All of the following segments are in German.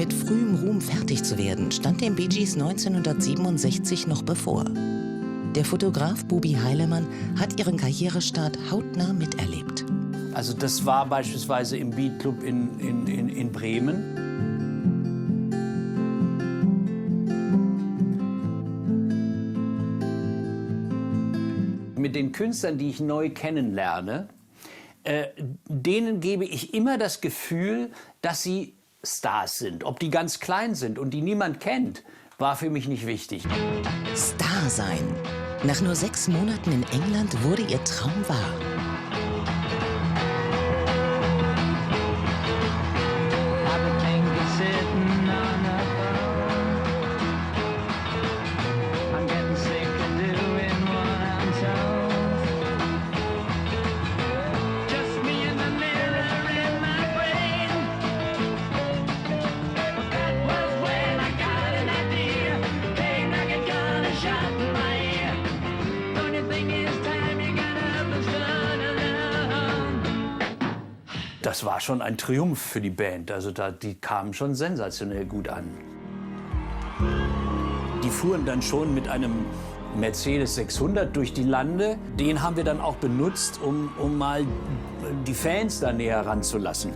mit frühem Ruhm fertig zu werden, stand den Bee Gees 1967 noch bevor. Der Fotograf Bubi Heilemann hat ihren Karrierestart hautnah miterlebt. Also das war beispielsweise im Beat Club in Bremen. Mit den Künstlern, die ich neu kennenlerne, denen gebe ich immer das Gefühl, dass sie Stars sind. Ob die ganz klein sind und die niemand kennt, war für mich nicht wichtig. Star sein. Nach nur 6 Monaten in England wurde ihr Traum wahr. Das war schon ein Triumph für die Band. Also die kamen schon sensationell gut an. Die fuhren dann schon mit einem Mercedes 600 durch die Lande. Den haben wir dann auch benutzt, um mal die Fans da näher ranzulassen.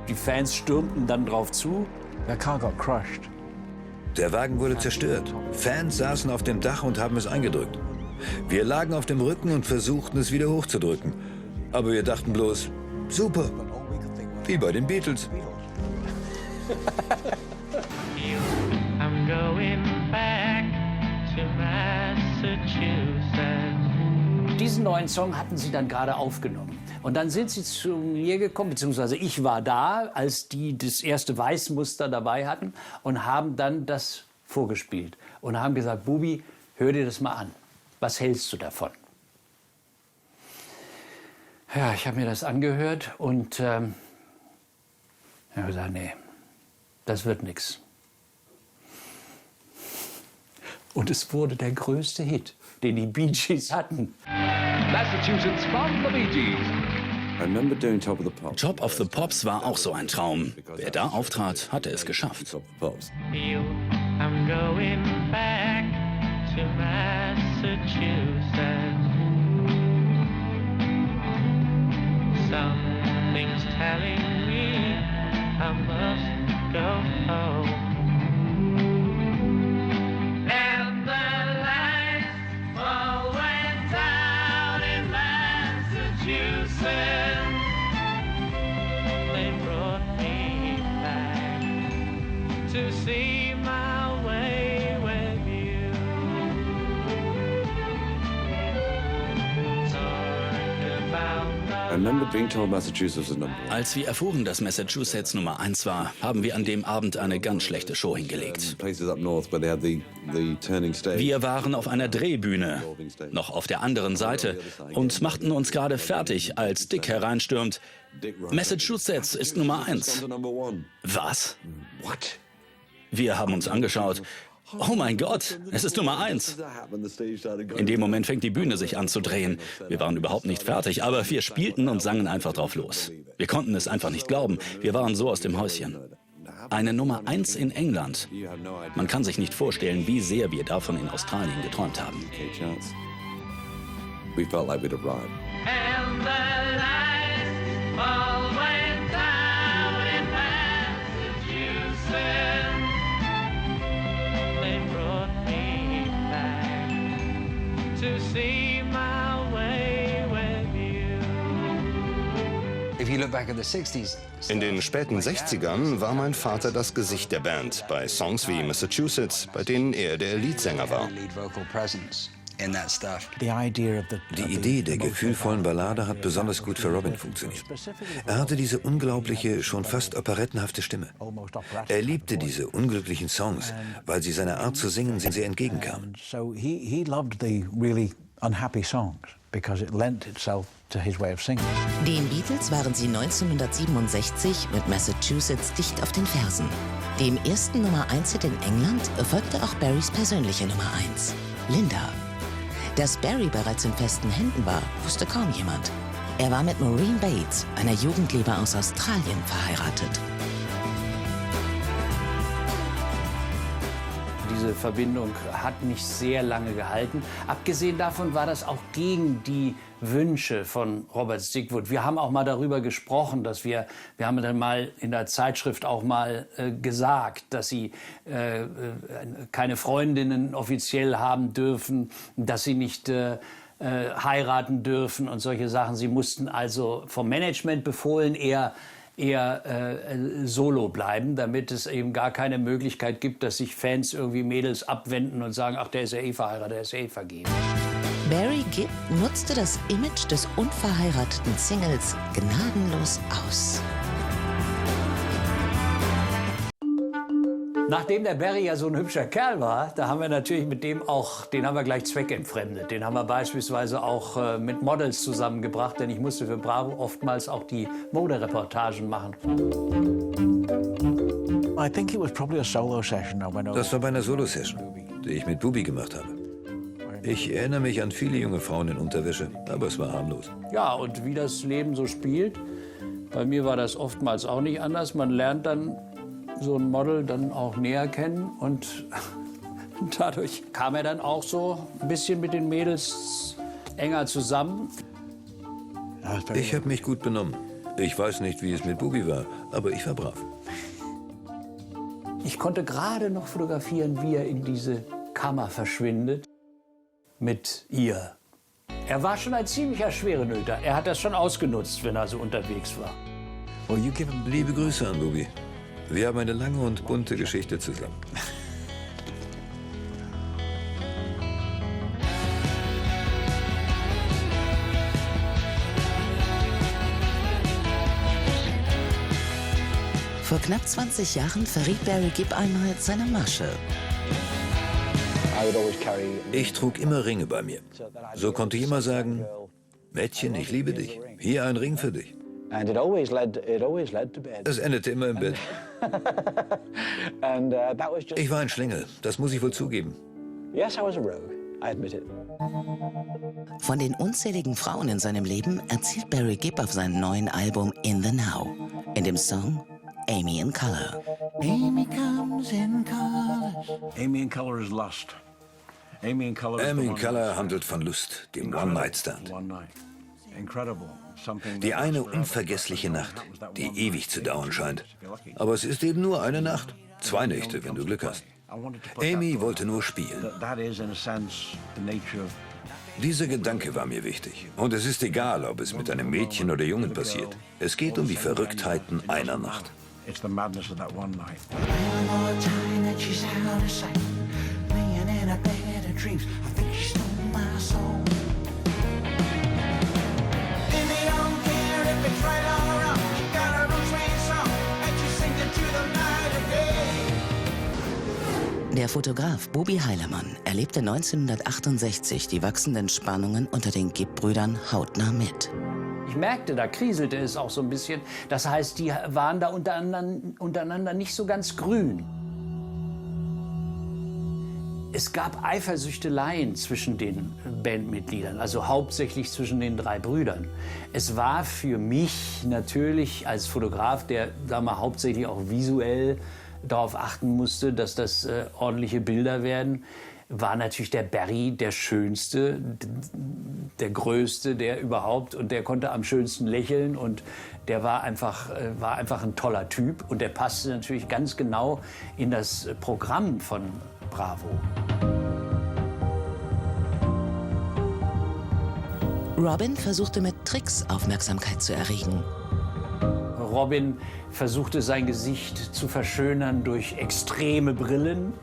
Die Fans stürmten dann drauf zu. The car got crushed. Der Wagen wurde zerstört. Fans saßen auf dem Dach und haben es eingedrückt. Wir lagen auf dem Rücken und versuchten es wieder hochzudrücken. Aber wir dachten bloß, super. Wie bei den Beatles. I'm going back to Massachusetts. Diesen neuen Song hatten sie dann gerade aufgenommen. Und dann sind sie zu mir gekommen, beziehungsweise ich war da, als die das erste Weißmuster dabei hatten und haben dann das vorgespielt. Und haben gesagt, Bubi, hör dir das mal an. Was hältst du davon? Ja, ich habe mir das angehört und ich habe gesagt, nee, das wird nichts. Und es wurde der größte Hit, den die Bee Gees hatten. Massachusetts from the Bee Gees. Top of the Pops war auch so ein Traum. Wer da auftrat, hatte es geschafft. I'm going back to Massachusetts. Something's telling me I must go home. And the lights all went out in Massachusetts. They brought me back to see my way with you. Talk about Als wir erfuhren, dass Massachusetts Nummer 1 war, haben wir an dem Abend eine ganz schlechte Show hingelegt. Wir waren auf einer Drehbühne, noch auf der anderen Seite, und machten uns gerade fertig, als Dick hereinstürmt. Massachusetts ist Nummer 1. Was? Wir haben uns angeschaut. Oh mein Gott, es ist Nummer 1. In dem Moment fängt die Bühne sich an zu drehen. Wir waren überhaupt nicht fertig, aber wir spielten und sangen einfach drauf los. Wir konnten es einfach nicht glauben. Wir waren so aus dem Häuschen. Eine Nummer 1 in England. Man kann sich nicht vorstellen, wie sehr wir davon in Australien geträumt haben. and the lights all went out in Massachusetts. They brought me back to see my way with you. If you look back at the 60s, In den späten 60ern war mein Vater das Gesicht der Band bei Songs wie Massachusetts, bei denen er der Leadsänger war. Die Idee der gefühlvollen Ballade hat besonders gut für Robin funktioniert. Er hatte diese unglaubliche, schon fast operettenhafte Stimme. Er liebte diese unglücklichen Songs, weil sie seiner Art zu singen sehr entgegenkamen. Den Beatles waren sie 1967 mit Massachusetts dicht auf den Fersen. Dem ersten Nummer-1-Hit in England folgte auch Barrys persönliche Nummer 1, Linda. Dass Barry bereits in festen Händen war, wusste kaum jemand. Er war mit Maureen Bates, einer Jugendliebe aus Australien, verheiratet. diese Verbindung hat nicht sehr lange gehalten. Abgesehen davon war das auch gegen die Wünsche von Robert Stigwood. Wir haben auch mal darüber gesprochen, dass wir haben dann mal in der Zeitschrift auch mal gesagt, dass sie keine Freundinnen offiziell haben dürfen, dass sie nicht heiraten dürfen und solche Sachen. Sie mussten also vom Management befohlen eher solo bleiben, damit es eben gar keine Möglichkeit gibt, dass sich Fans irgendwie Mädels abwenden und sagen, ach, der ist ja eh verheiratet, der ist ja eh vergeben. Barry Gibb nutzte das Image des unverheirateten Singles gnadenlos aus. Nachdem der Barry ja so ein hübscher Kerl war, da haben wir natürlich mit dem auch, den haben wir gleich zweckentfremdet. Den haben wir beispielsweise auch mit Models zusammengebracht, denn ich musste für Bravo oftmals auch die Modereportagen machen. Das war bei einer Solo-Session, die ich mit Bubi gemacht habe. Ich erinnere mich an viele junge Frauen in Unterwäsche, aber es war harmlos. Ja, und wie das Leben so spielt, bei mir war das oftmals auch nicht anders. Man lernt dann so ein Model dann auch näher kennen und dadurch kam er dann auch so ein bisschen mit den Mädels enger zusammen. Ich habe mich gut benommen. Ich weiß nicht, wie es mit Bubi war, aber ich war brav. Ich konnte gerade noch fotografieren, wie er in diese Kammer verschwindet mit ihr. Er war schon ein ziemlicher Schwerenöter. Er hat das schon ausgenutzt, wenn er so unterwegs war. Liebe Grüße an Bubi. Wir haben eine lange und bunte Geschichte zusammen. Vor knapp 20 Jahren verriet Barry Gibb einmal seine Masche. Ich trug immer Ringe bei mir. So konnte ich immer sagen, Mädchen, ich liebe dich. Hier ein Ring für dich. Es endete immer im Bett. Ich war ein Schlingel, das muss ich wohl zugeben. Von den unzähligen Frauen in seinem Leben erzählt Barry Gibb auf seinem neuen Album In the Now, in dem Song Amy in Color. Amy comes in colors. Amy in color is lust. Amy in Color handelt von Lust, dem One-Night-Stand. Die eine unvergessliche Nacht, die ewig zu dauern scheint. Aber es ist eben nur eine Nacht. 2 Nächte, wenn du Glück hast. Amy wollte nur spielen. Dieser Gedanke war mir wichtig. Und es ist egal, ob es mit einem Mädchen oder Jungen passiert. Es geht um die Verrücktheiten einer Nacht. Der Fotograf Bubi Heilemann erlebte 1968 die wachsenden Spannungen unter den Gibb-Brüdern hautnah mit. Ich merkte, da kriselte es auch so ein bisschen. Das heißt, die waren da untereinander nicht so ganz grün. Es gab Eifersüchteleien zwischen den Bandmitgliedern, also hauptsächlich zwischen den 3 Brüdern. Es war für mich natürlich als Fotograf, der sagen wir, hauptsächlich auch visuell darauf achten musste, dass das ordentliche Bilder werden, war natürlich der Barry der Schönste, der Größte, der überhaupt, und der konnte am schönsten lächeln und der war einfach ein toller Typ und der passte natürlich ganz genau in das Programm von Bravo. Robin versuchte mit Tricks Aufmerksamkeit zu erregen. Robin versuchte sein Gesicht zu verschönern durch extreme Brillen.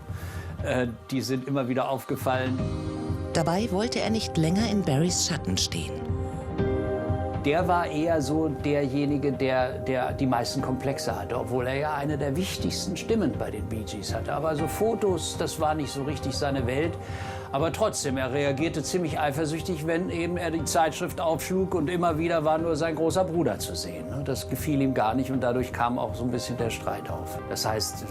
Die sind immer wieder aufgefallen. Dabei wollte er nicht länger in Barrys Schatten stehen. Der war eher so derjenige, der die meisten Komplexe hatte, obwohl er ja eine der wichtigsten Stimmen bei den Bee Gees hatte. Aber so Fotos, das war nicht so richtig seine Welt. Aber trotzdem, er reagierte ziemlich eifersüchtig, wenn eben er die Zeitschrift aufschlug und immer wieder war nur sein großer Bruder zu sehen. Das gefiel ihm gar nicht und dadurch kam auch so ein bisschen der Streit auf. Das heißt,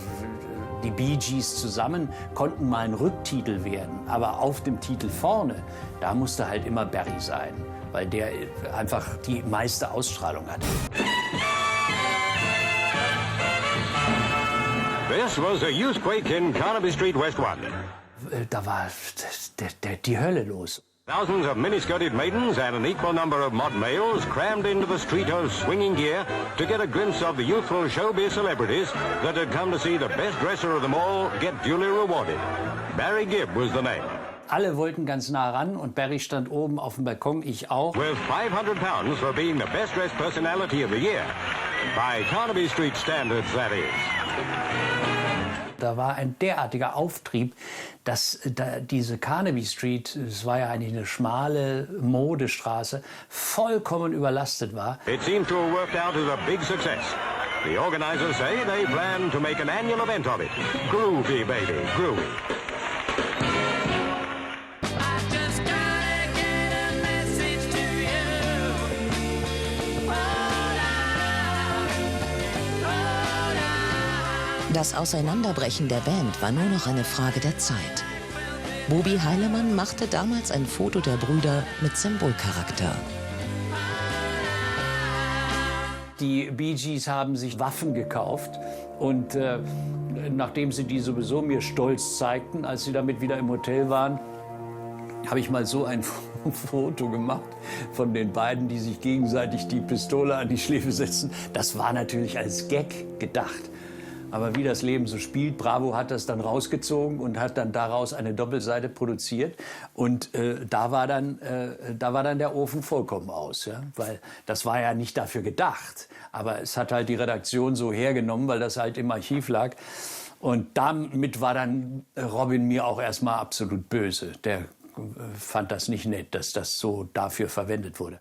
die Bee Gees zusammen konnten mal ein Rücktitel werden, aber auf dem Titel vorne, da musste halt immer Barry sein, weil der einfach die meiste Ausstrahlung hatte. This was a youthquake in Carnaby Street, West 1. Da war die Hölle los. Thousands of mini-skirted maidens and an equal number of mod males crammed into the street of swinging gear to get a glimpse of the youthful showbiz celebrities that had come to see the best dresser of them all get duly rewarded. Barry Gibb was the name. Alle wollten ganz nah ran und Barry stand oben auf dem Balkon, ich auch. With £500 for being the best dressed personality of the year. By Carnaby Street standards, that is. Da war ein derartiger Auftrieb, dass diese Carnaby Street, es war ja eigentlich eine schmale Modestraße, vollkommen überlastet war. It seems to have worked out as a big success. The organizers say they plan to make an annual event of it. Groovy, baby, groovy. Das Auseinanderbrechen der Band war nur noch eine Frage der Zeit. Bubi Heilemann machte damals ein Foto der Brüder mit Symbolcharakter. Die Bee Gees haben sich Waffen gekauft und nachdem sie die sowieso mir stolz zeigten, als sie damit wieder im Hotel waren, habe ich mal so ein Foto gemacht von den beiden, die sich gegenseitig die Pistole an die Schläfe setzen. Das war natürlich als Gag gedacht. Aber wie das Leben so spielt, Bravo hat das dann rausgezogen und hat dann daraus eine Doppelseite produziert. Und da war dann der Ofen vollkommen aus. Ja? Weil das war ja nicht dafür gedacht. Aber es hat halt die Redaktion so hergenommen, weil das halt im Archiv lag. Und damit war dann Robin mir auch erstmal absolut böse. Der fand das nicht nett, dass das so dafür verwendet wurde.